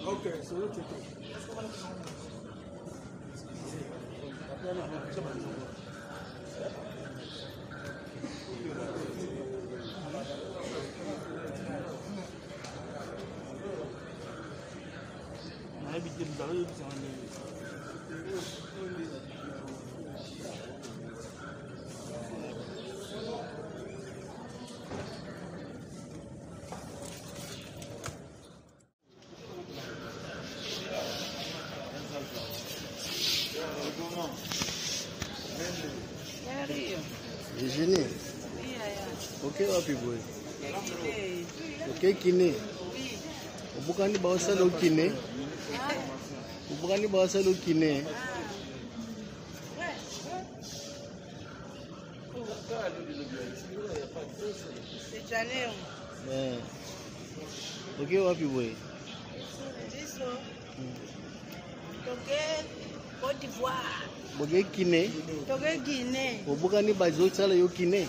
Ok, c'est l'autre côté. Déjeuner. Ok, wapi boy. Ok, kiné. Ubukani bawasa lo kiné. Ubukani bawasa lo kiné. Ok, wapi boy. Côte d'Ivoire. Boge kiné. Toge Guinée. Ubukani bazo tsala yo kiné.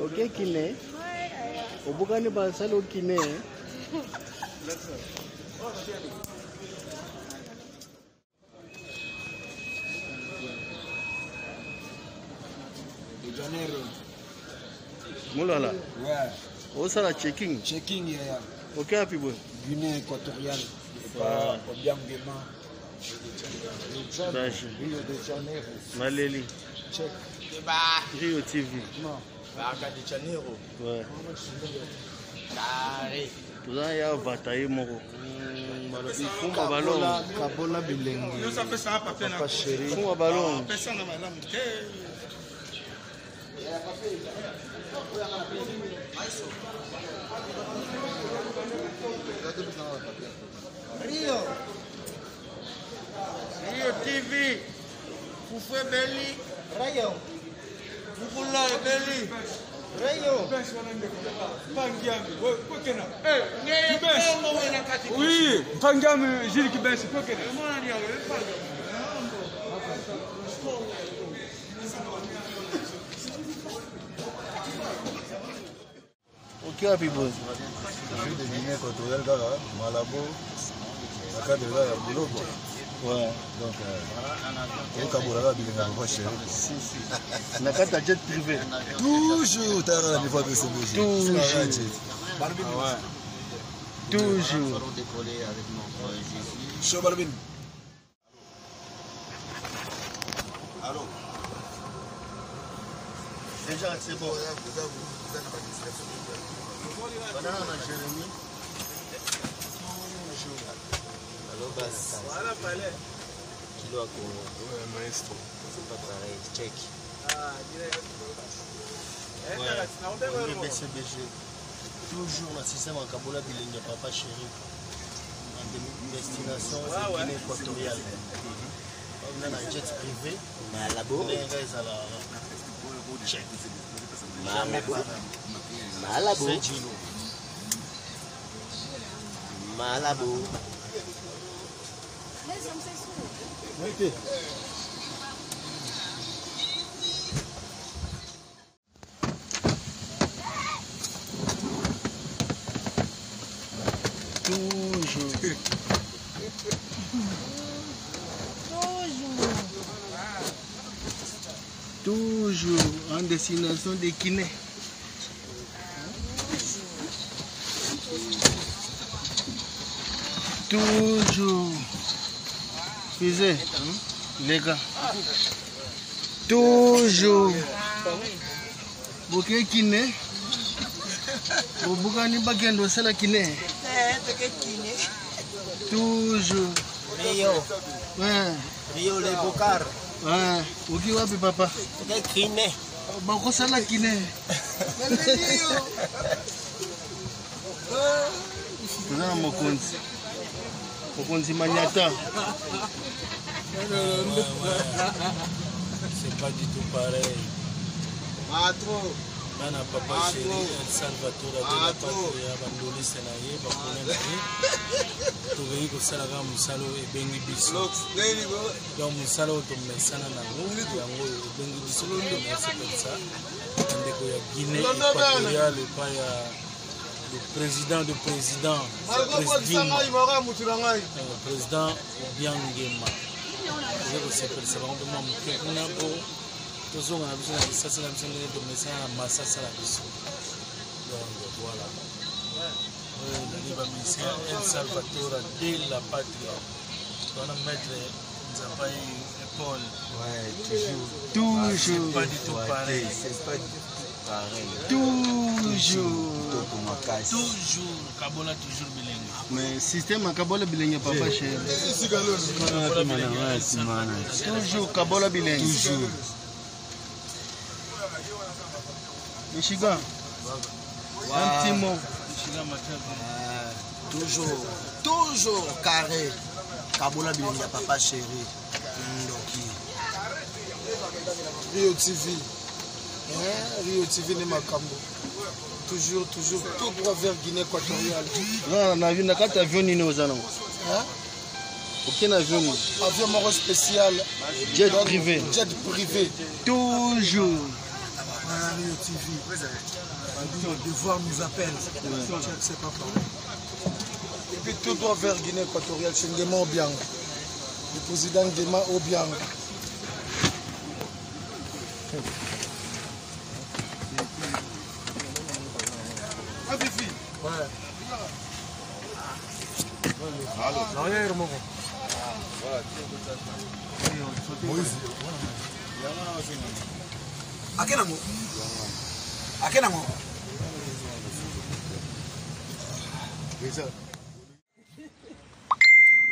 Ok kiné. Ubukani bawasa lo kiné. Janeiro. Moulala. Ouais. Oh ça la checking. Checking, yeah. Ok happy boy. Guinée équatoriale. Pas Obiangema. Rio de Janeiro. Maleli. Check. Rio TV. Non. Rio de Janeiro. Ouais. Carré. Tout ça y a bataille moko. Fumba ballon. Kabola bilengi. Nous ça fait ça papier na. Papa chéri. Fumba ballon. Personne n'a madame. Rio. Rio TV. Fufue Belli. Rayo. Fufula Belli. Rayo. Oui, Pangam, Gilles Kibes, c'est quoi que Ok happy boy. Je suis de Guinée équatoriale, Malabo, la carte de là, il y a boulot. Ouais. Donc, au Kaboula, il y a un peu chéri. Nakata jet privé. Toujours, tu as une fois que c'est beau. Toujours. Toujours. Décoller avec notre Jésus. Show Barbine. Allô. Déjà c'est bon. Banana na Jérémy. Allô, Bass. Voilà, palais. Kilo à Congo. Ouais, maestro. C'est pas pareil. Check. Ah, direct. Ouais. BCBG. Toujours dans le système en Kabola Bilingue, papa chéri. En destination Guinée équatoriale. On a un jet privé. Malabo. On est à la check. Malabo. Malabo. Malabo. Ok. Toujours. Toujours en destination de Guinée. Toujours. Fusée, les gars. Toujours. Bokeh Guinée. Bokani Bagendo, c'est la Guinée. Toujours. Rio. Ouais. Rio les Bocars. Ouais. Oki wapi papa? C'est Guinée. Bako sala Guinée. Tuna mokonzi. Mokonzi Maniata. C'est pas du tout pareil. Ah, trop. Nana papa chéri El Salvatore de la patria bandoliste na ye bakone na ye toveyi kosalaka mosala oyo ebengi biso donc mosala oyo tomesana nango yango oyo ebengi biso tomersepelisa bandeko ya Guinée équatoriale epai ya le président de président Obiang Nguema toza kosepelisa bango mpe mwa moke kuna po tozonga na biso na lisasi na biso ndenge tomesana na masasa na biso donc voilà oyo ezali bamisien El Salvatore de la patria wana maître Nzapai Paul Toujours pas du tout pareil toujours Kabola toujours bilingue mais système Kabola bilingue papa chéri toujours Kabola bilingue toujours Michigan un petit mot Toujours carré. Kabola bilingue papa chéri. Rio TV. Rio TV n'est ma cambo. Toujours tout droit vers Guinée équatoriale. Non, na avion nakata avion nini ozana. Aucun avion. Avion moro spécial. Jet privé. Jet privé. Toujours. Rio TV. Le devoir nous appelle. C'est pas pareil. Et puis tout droit vers Guinée équatoriale, chez Nguema Obiang. Le président Nguema Obiang.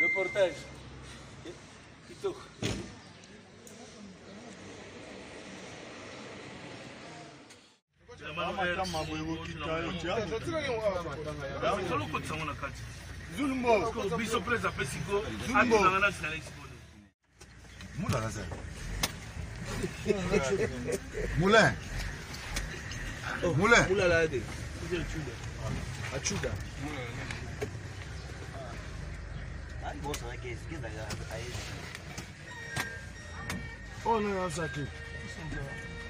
Reportage. Moulin. Oh non, ça qui.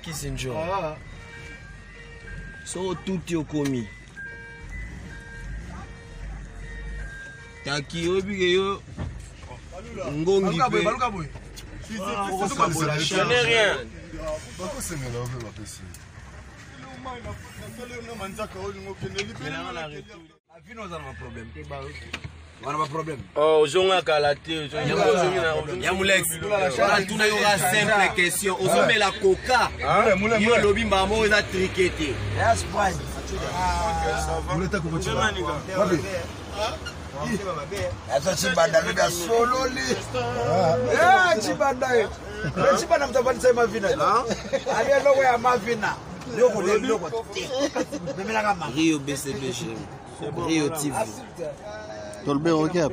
Kissinger. So tout est commis. Taki obi yo. Ngongi pe. Je n'ai rien. Oh, zonga kalate, Yamulex. Tout na yora simple question. Ozombe la coca. Yo lobi mbamo eza triqueté. Asa chibanda bega solo li. Chibanda. Chibanda mtabani sema mavina. Ali logo ya mavina. Logo. Rio BCBG. Rio TV. Tolbe okap.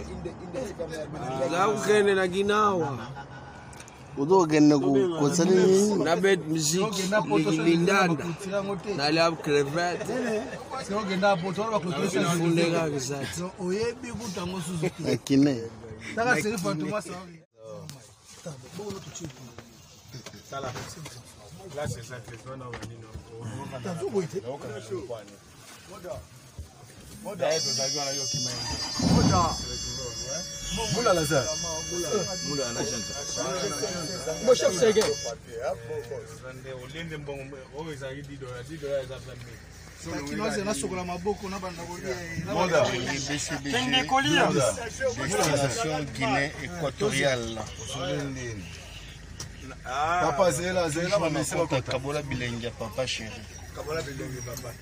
La ukene na ginawa. Udo genne ko tsali Na bet musique lindanda. Na la crevette. Ogenda poto bakutesa Fundega exact. oyebi kutango Suzuki. akine. Taka seri Fatuma sawa. Là, c'est ça, c'est ça, on Destination Guinée équatoriale. Papa Zela, Kabola bilingue papa chéri.